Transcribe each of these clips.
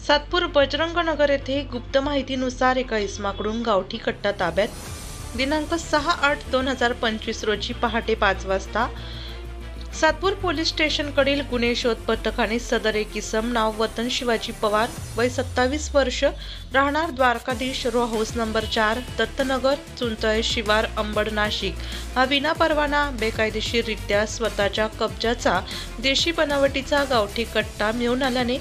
सातपूर बजरंग नगर येथे गुप्त माहितीनुसार एका इसमाकडून गावठी कट्टा ताब्यात दिनांक 6/8/2025 रोजी पहाटे 5 वाजता सातपूर पोलीस स्टेशनकडील गुन्हे शोध पथकाने सदर एक इसम नाव वतन शिवाजी पवार वय 27 वर्ष राहणार Dwarkadhish row house number 4 Dattanagar Chunchale शिवार अंबड नाशिक हा विनापरवाना बेकायदेशीररित्या स्वतःच्या कब्जाचा देशी बनावटीचा गावठी कट्टा मिळून आल्याने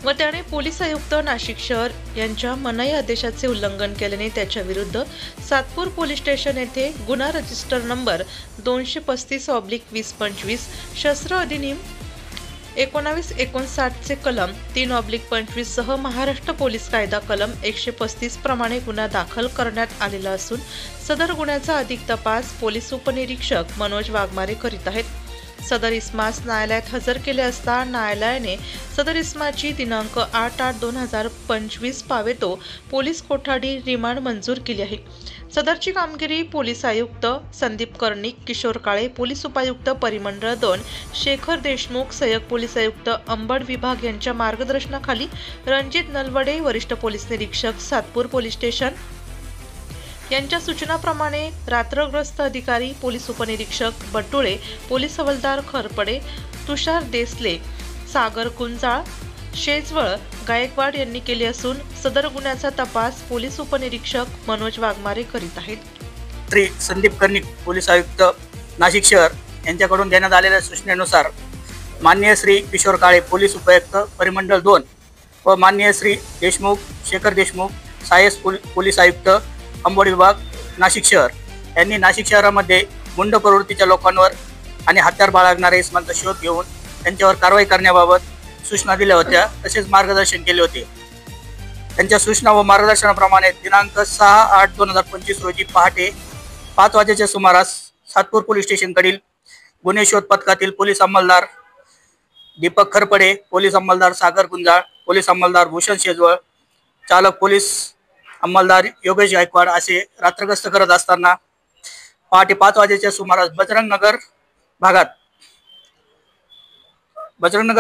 व त्याने पोलीस आयुक्त नाशिक शहर यांच्या मनाई आदेशाचे उल्लंघन केल्याने त्याच्या विरुद्ध सातपूर पोलीस स्टेशन येथे गुन्हा रजिस्टर नंबर 235/2025 शस्त्र अधिनियम 1959 चे कलम 3/25 सह महाराष्ट्र पोलीस कायदा कलम 135 प्रमाणे गुन्हा दाखल करण्यात आलेला असून सदर गुन्ह्याचा अधिक तपास पोलीस उपनिरीक्षक मनोज वाघमारे करीत आहेत। सदर इस्मास न्यायालयात हजर केले असता न्यायालयाने सदर इस्माची दिनांक 8/8/2025 पावेतो पोलीस कोठाडी रिमांड मंजूर केली आहे। सदरची कामगिरी पोलीस आयुक्त संदीप कर्णिक, किशोर काळे, पोलीस उपायुक्त परिमंडळ 2 शेखर देशमुख, सहाय्यक पोलीस आयुक्त अंबड विभाग यांच्या मार्गदर्शनाखाली रणजित नलवडे, वरिष्ठ पोलीस निरीक्षक सातपूर पोलीस स्टेशन यांच्या सूचनाप्रमाणे रात्रग्रस्त अधिकारी पोलीस उपनिरीक्षक बटुळे, पोलीस हवालदार खरपडे, तुषार देसले, सागर गुंजाळ, शेजवळ, गायकवाड यांनी केले असून सदर गुन्ह्याचा तपास पोलीस उपनिरीक्षक मनोज वाघमारे करीत आहेत। श्री संदीप कर्णिक पोलीस आयुक्त नाशिक शहर यांच्याकडून देण्यात आलेल्या सूचनेनुसार माननीय श्री किशोर काळे पोलीस उपायुक्त परिमंडळ 2 व माननीय श्री देशमुख शेखर देशमुख सहाय्यक पोलीस आयुक्त अंबड विभाग नाशिक शहर यांनी नाशिक शहरामध्ये गुंड प्रवृत्तीच्या लोकांवर आणि हत्यार बाळगणाऱ्या इसमांचा शोध घेऊन त्यांच्यावर कारवाई करण्याबाबत सूचना दिल्या होत्या, तसेच मार्गदर्शन केले होते। त्यांच्या सूचना व मार्गदर्शनाप्रमाणे दिनांक 6/8/2025 रोजी पहाटे 5 वाजेच्या सुमारास सातपूर पोलीस स्टेशनकडील गुन्हे शोध पथकातील पोलीस अंमलदार दीपक खरपडे, पोलीस अंमलदार सागर गुंजाळ, पोलीस अंमलदार भूषण शेजवळ, चालक पोलीस अंमलदार योगेश गायकवाड असे रात्रगस्त करत असताना पहाटे 5 वाजेच्या सुमारास बजरंग नगर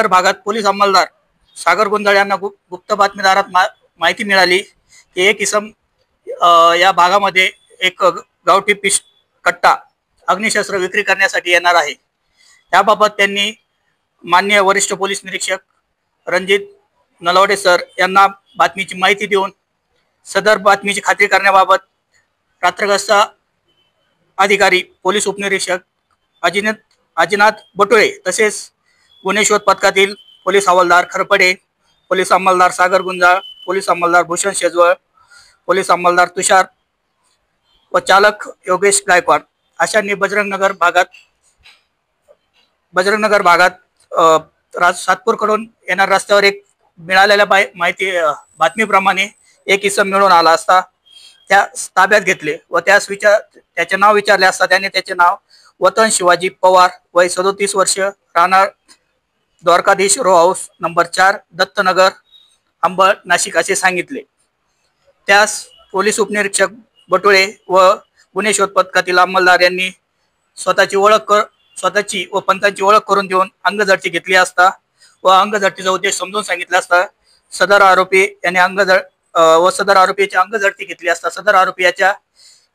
भागात पोलीस अंमलदार सागर गुंजाळ यांना गुप्त बातमीदारात माहिती मिळाली की एक इसम या भागामध्ये एक गावठी कट्टा अग्निशस्त्र विक्री करण्यासाठी येणार आहे। त्याबाबत त्यांनी माननीय वरिष्ठ पोलीस निरीक्षक रणजित नलवडे सर यांना बातमीची माहिती देऊन सदर बातमीची खात्री करण्याबाबत रात्रगस्त अधिकारी पोलीस उपनिरीक्षक अजिनाथ बटुळे तसेच गुन्हे शोध पथकातील पोलीस हवालदार खरपडे, पोलीस अंमलदार सागर गुंजाळ, पोलीस अंमलदार भूषण शेजवळ, पोलीस अंमलदार तुषार व चालक योगेश गायकवाड अशांनी बजरंग नगर भागात सातपूरकडून येणाऱ्या रस्त्यावर एक मिळालेल्या बातमीप्रमाणे एक इसम मिळून आला असता त्या ताब्यात घेतले व त्याचे नाव विचारले असता त्याने त्याचे नाव वतन शिवाजी पवार वय 37 वर्ष राहणार Dwarkadhish row house number 4 Dattanagar Ambad Nashik असे सांगितले। त्यास पोलीस उपनिरीक्षक बटुळे व गुन्हे शोध पथकातील अंमलदार यांनी स्वतःची व पंथांची ओळख करून देऊन अंगझडती घेतली असता व अंगझडतीचा उद्देश समजून सांगितला असता सदर आरोपीची अंगझडती घेतली असता सदर आरोपीच्या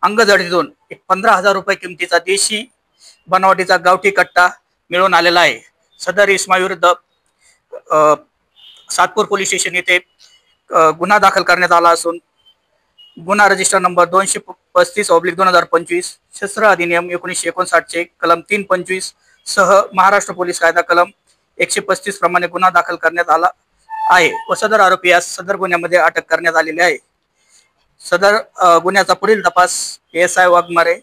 अंगझडतीतून 15,000 रुपये किमतीचा देशी बनावटीचा गावठी कट्टा मिळून आलेला आहे। सदर इसमाविरुद्ध सातपूर पोलीस स्टेशन येथे गुन्हा दाखल करण्यात आला असून गुन्हा रजिस्टर नंबर 235/2025 शस्त्र अधिनियम 1959 चे कलम 3/25 सह महाराष्ट्र पोलीस कायदा कलम 135 प्रमाणे गुन्हा दाखल करण्यात आला आहे व सदर आरोपीस सदर गुन्ह्यामध्ये अटक करण्यात आलेली आहे। सदर गुन्ह्याचा पुढील तपास ASI वाघमारे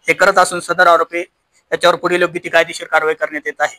हे करत असून सदर आरोपी याच्यावर पुढील योग्य ती कायदेशीर कारवाई करण्यात येत आहे।